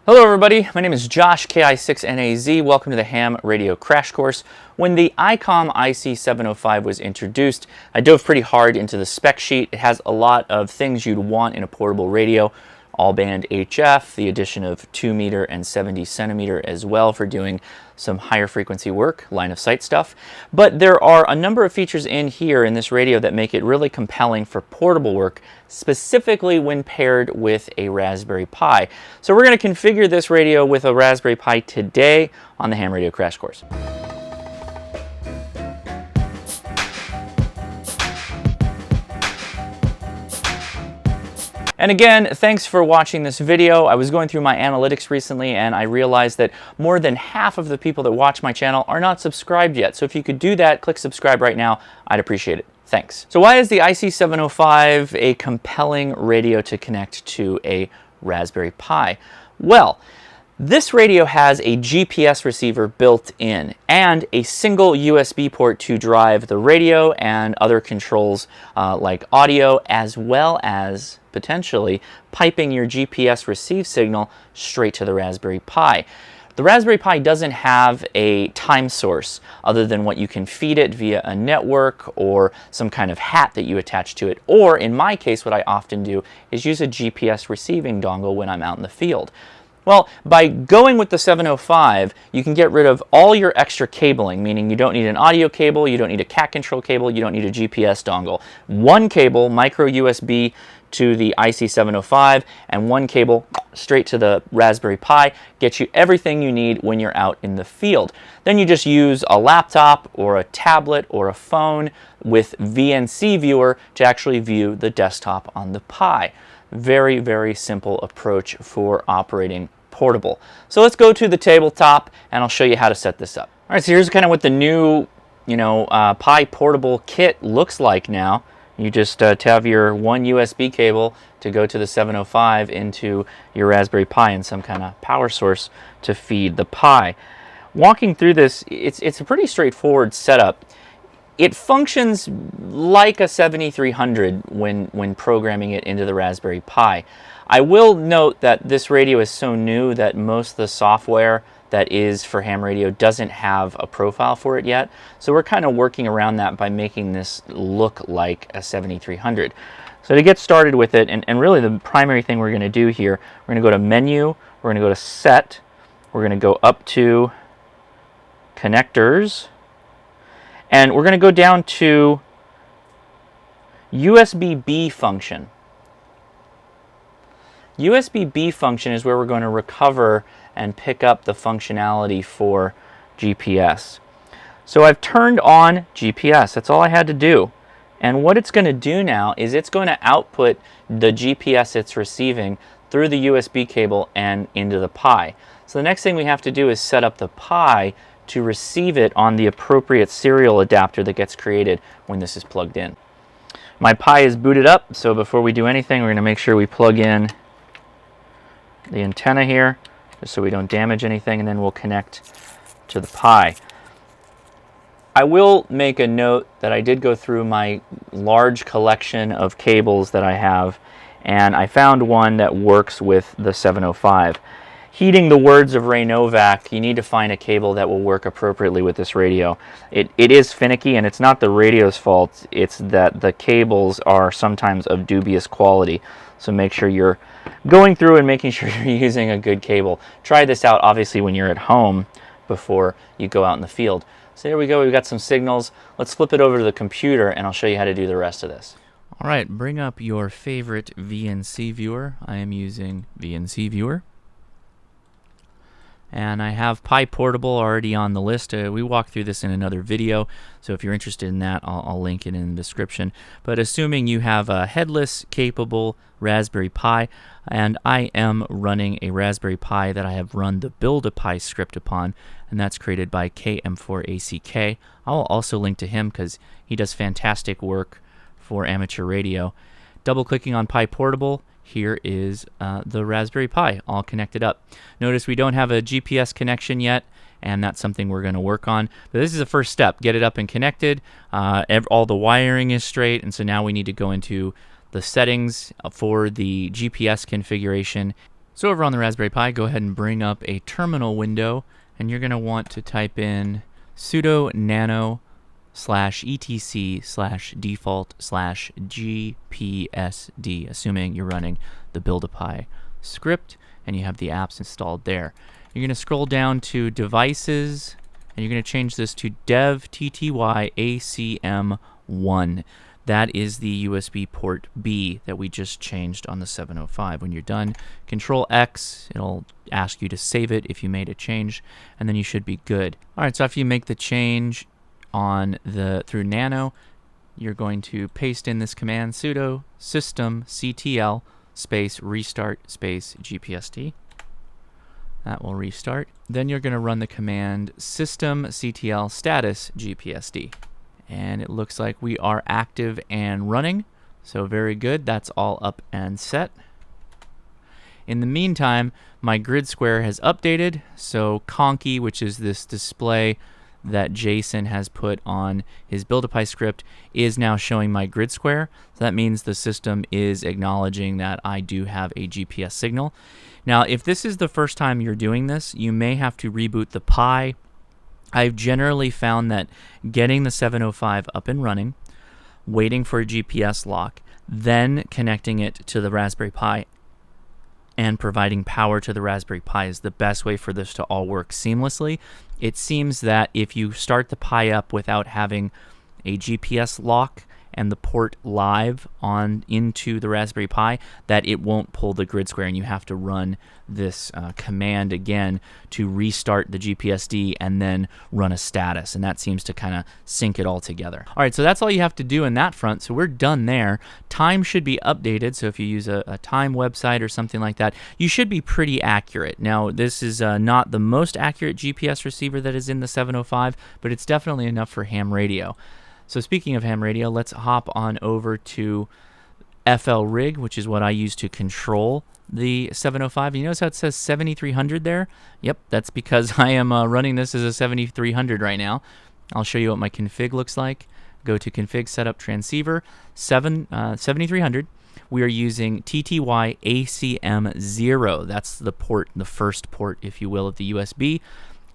Hello everybody, my name is Josh, KI6NAZ. Welcome to the ham radio crash course. When the ICOM IC705 was introduced, I dove pretty hard into the spec sheet. It has a lot of things you'd want in a portable radio. All band HF, the addition of 2 meter and 70 centimeter as well for doing some higher frequency work, line of sight stuff. But there are a number of features in here in this radio that make it really compelling for portable work, specifically when paired with a Raspberry Pi. So we're going to configure this radio with a Raspberry Pi today on the Ham Radio Crash Course. And again, thanks for watching this video. I was going through my analytics recently and I realized that more than half of the people that watch my channel are not subscribed yet. So if you could do that, click subscribe right now. I'd appreciate it. Thanks. So why is the IC705 a compelling radio to connect to a Raspberry Pi? Well, this radio has a GPS receiver built in and a single USB port to drive the radio and other controls like audio, as well as potentially piping your GPS receive signal straight to the Raspberry Pi. The Raspberry Pi doesn't have a time source other than what you can feed it via a network or some kind of hat that you attach to it. Or in my case, what I often do is use a GPS receiving dongle when I'm out in the field. Well, by going with the 705, you can get rid of all your extra cabling, meaning you don't need an audio cable, you don't need a cat control cable, you don't need a GPS dongle. One cable, micro USB to the IC705, and one cable straight to the Raspberry Pi gets you everything you need when you're out in the field. Then you just use a laptop or a tablet or a phone with VNC Viewer to actually view the desktop on the Pi. Very, very simple approach for operating portable. So let's go to the tabletop and I'll show you how to set this up. All right, so here's kind of what the new, Pi portable kit looks like now. You just have your one USB cable to go to the 705 into your Raspberry Pi and some kind of power source to feed the Pi. Walking through this, it's a pretty straightforward setup. It functions like a 7300 when programming it into the Raspberry Pi. I will note that this radio is so new that most of the software that is for ham radio doesn't have a profile for it yet. So we're kind of working around that by making this look like a 7300. So to get started with it, and really the primary thing we're going to do here, we're going to go to Menu, we're going to go to Set, we're going to go up to Connectors, and we're going to go down to USB-B function. USB-B function is where we're going to recover and pick up the functionality for GPS. So I've turned on GPS. That's all I had to do. And what it's going to do now is it's going to output the GPS it's receiving through the USB cable and into the Pi. So the next thing we have to do is set up the Pi to receive it on the appropriate serial adapter that gets created when this is plugged in. My Pi is booted up, so before we do anything, we're going to make sure we plug in the antenna here, just so we don't damage anything, and then we'll connect to the Pi. I will make a note that I did go through my large collection of cables that I have, and I found one that works with the 705. Heeding the words of Ray Novak, you need to find a cable that will work appropriately with this radio. It is finicky, and it's not the radio's fault, it's that the cables are sometimes of dubious quality. So make sure you're going through and making sure you're using a good cable. Try this out, obviously, when you're at home before you go out in the field. So there we go, we've got some signals. Let's flip it over to the computer, and I'll show you how to do the rest of this. All right, bring up your favorite VNC viewer. I am using VNC Viewer. And I have Pi Portable already on the list. We walked through this in another video, so if you're interested in that, I'll link it in the description. But assuming you have a headless, capable Raspberry Pi, and I am running a Raspberry Pi that I have run the Build-A-Pi script upon, and that's created by KM4ACK. I'll also link to him because he does fantastic work for amateur radio. Double-clicking on Pi Portable, here is the Raspberry Pi all connected up. Notice we don't have a GPS connection yet, and that's something we're going to work on. But this is the first step. Get it up and connected. All the wiring is straight, and so now we need to go into the settings for the GPS configuration. So over on the Raspberry Pi, go ahead and bring up a terminal window, and you're going to want to type in sudo nano /etc/default/gpsd, assuming you're running the Build-A-Pi script and you have the apps installed there. You're going to scroll down to devices, and you're going to change this to dev tty acm1. That is the USB port B that we just changed on the 705. When you're done, Control X, it'll ask you to save it if you made a change, and then you should be good. All right, so after you make the change on through Nano, you're going to paste in this command sudo systemctl space restart space gpsd. That will restart. Then you're going to run the command systemctl status gpsd. And it looks like we are active and running. So very good. That's all up and set. In the meantime, my grid square has updated. So Conky, which is this display that Jason has put on his Build-A-Pi script, is now showing my grid square. So that means the system is acknowledging that I do have a GPS signal. Now, if this is the first time you're doing this, you may have to reboot the Pi. I've generally found that getting the 705 up and running, waiting for a GPS lock, then connecting it to the Raspberry Pi and providing power to the Raspberry Pi is the best way for this to all work seamlessly. It seems that if you start the Pi up without having a GPS lock and the port live on into the Raspberry Pi, that it won't pull the grid square, and you have to run this command again to restart the GPSD and then run a status, and that seems to kind of sync it all together. All right, so that's all you have to do in that front, so we're done there. Time should be updated, so if you use a time website or something like that, you should be pretty accurate. Now, this is not the most accurate GPS receiver that is in the 705, but it's definitely enough for ham radio. So speaking of ham radio, let's hop on over to FL Rig, which is what I use to control the 705. You notice how it says 7300 there? Yep, that's because I am running this as a 7300 right now. I'll show you what my config looks like. Go to Config Setup Transceiver 7300. We are using TTY ACM0. That's the port, the first port, if you will, of the USB.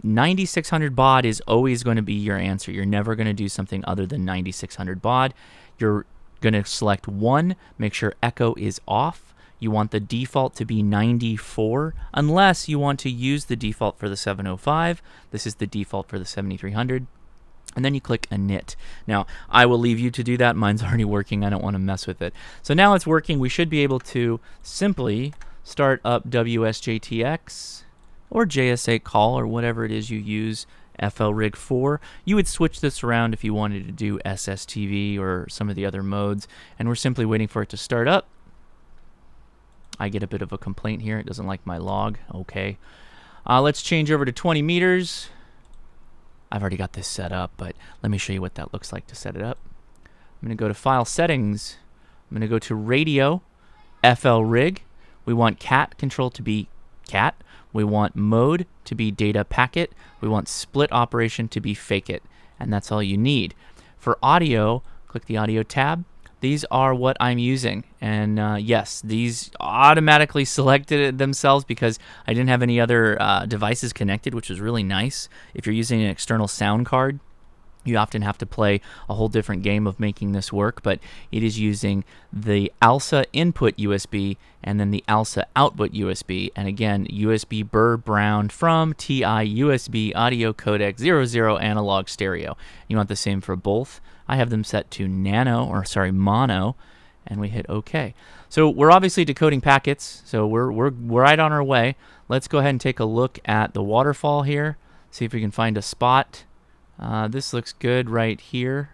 9600 baud is always going to be your answer. You're never going to do something other than 9600 baud. You're going to select 1, make sure echo is off. You want the default to be 94, unless you want to use the default for the 705. This is the default for the 7300. And then you click init. Now, I will leave you to do that. Mine's already working. I don't want to mess with it. So now it's working. We should be able to simply start up WSJTX or JSA call or whatever it is you use FL Rig for. You would switch this around if you wanted to do SSTV or some of the other modes, and we're simply waiting for it to start up. I get a bit of a complaint here. It doesn't like my log. Okay. Let's change over to 20 meters. I've already got this set up, but let me show you what that looks like to set it up. I'm going to go to File Settings. I'm going to go to Radio, FL Rig. We want cat control to be cat. We want mode to be data packet. We want split operation to be fake it. And that's all you need. For audio, click the audio tab. These are what I'm using. And yes, these automatically selected themselves because I didn't have any other devices connected, which was really nice. If you're using an external sound card, you often have to play a whole different game of making this work, but it is using the ALSA input USB and then the ALSA output USB. And again, USB Burr Brown from TI USB audio codec 00 analog stereo. You want the same for both. I have them set to mono, and we hit OK. So we're obviously decoding packets, so we're right on our way. Let's go ahead and take a look at the waterfall here, see if we can find a spot. This looks good right here.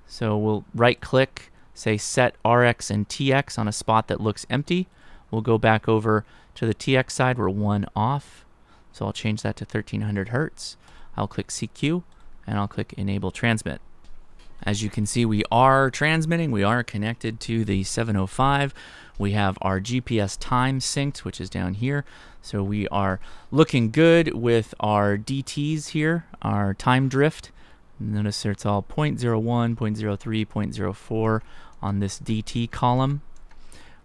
So we'll right click, say set RX and TX on a spot that looks empty. We'll go back over to the TX side. We're 1 off. So I'll change that to 1300 Hertz. I'll click CQ and I'll click Enable Transmit. As you can see, we are transmitting. We are connected to the 705. We have our GPS time synced, which is down here. So we are looking good with our DTs here, our time drift. Notice it's all 0.01, 0.03, 0.04 on this DT column.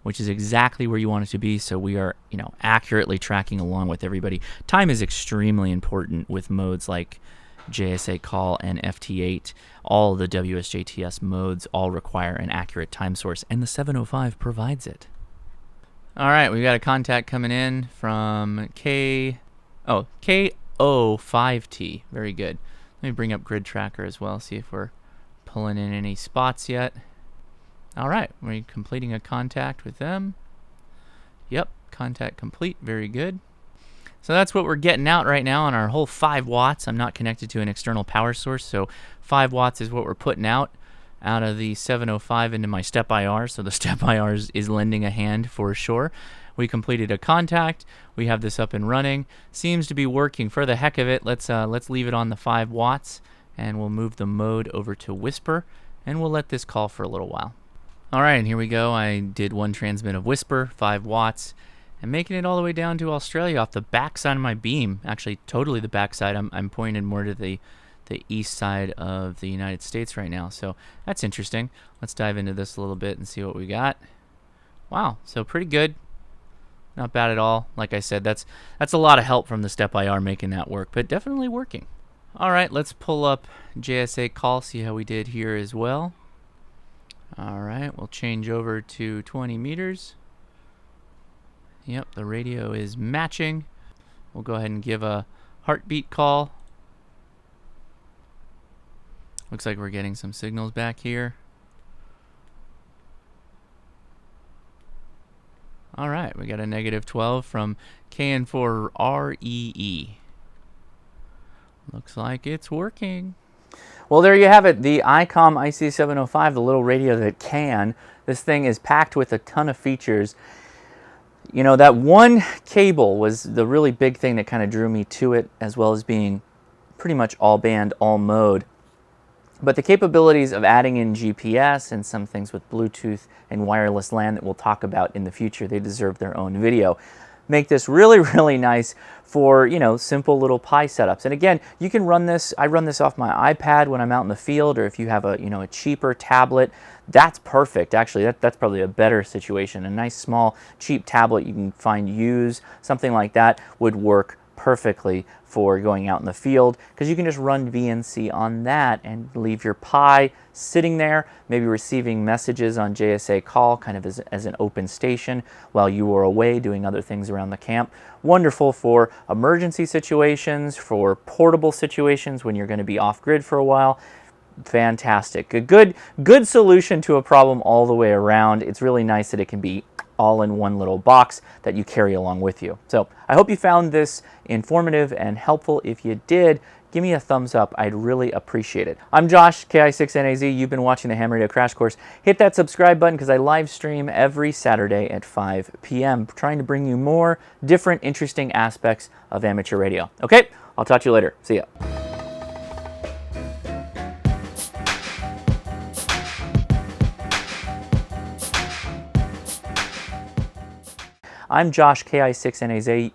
which is exactly where you want it to be, so we are, accurately tracking along with everybody. Time is extremely important with modes like JSA call and FT8. All the WSJTS modes all require an accurate time source, and the 705 provides it. All right, we've got a contact coming in from KO5T. Very good. Let me bring up Grid Tracker as well, see if we're pulling in any spots yet. All right, we're completing a contact with them. Yep, contact complete. Very good. So that's what we're getting out right now on our whole 5 watts. I'm not connected to an external power source, so 5 watts is what we're putting out of the 705 into my step IR. So the step IR is lending a hand for sure. We completed a contact. We have this up and running. Seems to be working for the heck of it. Let's leave it on the 5 watts, and we'll move the mode over to Whisper, and we'll let this call for a little while. All right, and here we go. I did 1 transmit of Whisper, 5 watts, and making it all the way down to Australia off the back side of my beam. Actually, totally the back side. I'm pointed more to the east side of the United States right now, so that's interesting. Let's dive into this a little bit and see what we got. Wow, so pretty good. Not bad at all. Like I said, that's a lot of help from the step IR making that work, but definitely working. All right, let's pull up JSA call, see how we did here as well. All right, we'll change over to 20 meters. Yep, the radio is matching. We'll go ahead and give a heartbeat call. Looks like we're getting some signals back here. All right, we got a -12 from KN4REE. Looks like it's working. Well, there you have it, the ICOM IC705, the little radio that can. This thing is packed with a ton of features. That one cable was the really big thing that kind of drew me to it, as well as being pretty much all band, all mode. But the capabilities of adding in GPS and some things with Bluetooth and wireless LAN that we'll talk about in the future, they deserve their own video, make this really, really nice for, simple little Pi setups. And again, you can run this, I run this off my iPad when I'm out in the field, or if you have a cheaper tablet, that's perfect. Actually, that's probably a better situation. A nice, small, cheap tablet you can find used, something like that would work perfectly for going out in the field, because you can just run VNC on that and leave your Pi sitting there, maybe receiving messages on JSA call kind of as an open station while you are away doing other things around the camp. Wonderful for emergency situations, for portable situations when you're going to be off grid for a while. Fantastic. A good solution to a problem all the way around. It's really nice that it can be all in one little box that you carry along with you. So I hope you found this informative and helpful. If you did, give me a thumbs up. I'd really appreciate it. I'm Josh, KI6NAZ. You've been watching the Ham Radio Crash Course. Hit that subscribe button because I live stream every Saturday at 5 p.m. trying to bring you more different, interesting aspects of amateur radio. Okay, I'll talk to you later. See ya. I'm Josh, KI6NAZ.